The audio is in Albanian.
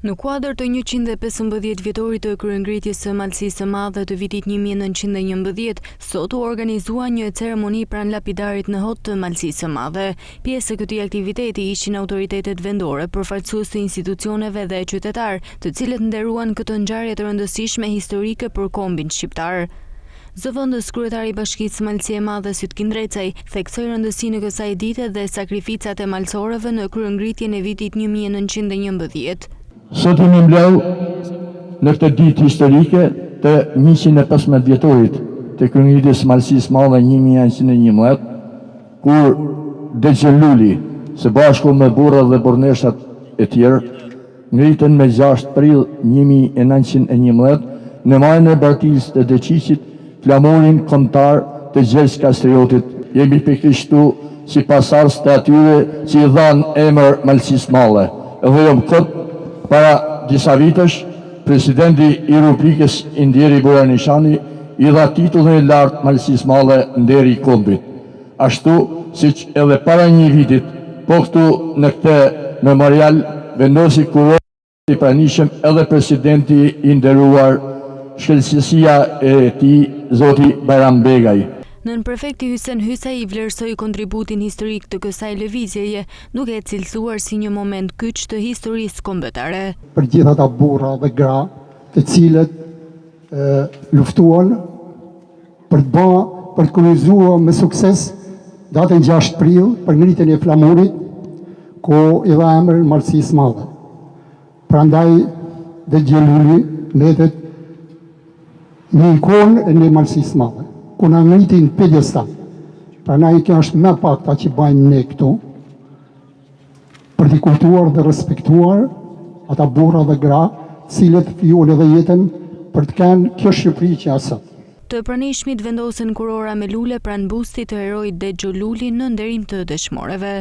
Në kuadër të 115 vjetorit të kryengritjes së Malësisë së Madhe të vitit 1911, sot u organizua një ceremoni pranë lapidarit në hot të Malësisë së Madhe. Pjesë e këtij aktiviteti ishin autoritetet vendore, përfaqësues të institucioneve dhe qytetarë, të cilët nderuan këtë ngjarje të rëndësishme historike për kombin shqiptar. Zëvendës kryetari i Bashkisë së Malësisë së Madhe Sytkin Drecaj theksoi rëndësinë e kësaj dite dhe sakrificat e malësorëve në kryengritjen e vitit 1911. Sot jemi mbleu në këtë ditë historike të 115 vjetorit të kryengritjes së Malësisë së Madhe 1911, kur Dexhë Luli, së bashku me burrat dhe burrneshat e tjerë, ngritën me 6 prill 1911 në majën e Bartisë të Deqiqit flamurin kombëtar të Gjergj Kastriotit. Jemi pikërisht si pasardhës të atyre që i dhanë emër Malësisë së Madhe. Edhe këtë para disa vitësh, presidenti i Republikës Indjeri Bujanishani i dha titullin e lartë Malësisë së Madhe nderi i kombit. Ashtu siç edhe para një vitit, po këtu në këtë memorial vendosi kurorë i pranishëm edhe presidenti i nderuar shkencësia e tij, zoti Bajram Begaj. Nën prefekti Hysen Hysaj i vlerësoi kontributin historik të kësaj lëvizjeje, duke e cilësuar si një moment kyç të historisë kombëtare. Për gjithë ata burra dhe gra, të cilët luftuan për të kryqëzuar me sukses datën 6 prill për ngritjen e flamurit, ku i dha emër Malësisë së Madhe. Prandaj Dexhë Luli mbetet një ikonë e Malësisë së Madhe, ku na ngritin pjedestal. Prandaj kjo është më pak ta që bajmë ne këtu, për t'i kultuar dhe respektuar ata burra dhe gra, cilët fillojnë edhe jetën për të kanë kjo Shqipëri që asot. Të pranishmit vendosen kurora me lule pranë bustit të heroit Dexhë Luli në nderim të dëshmorëve.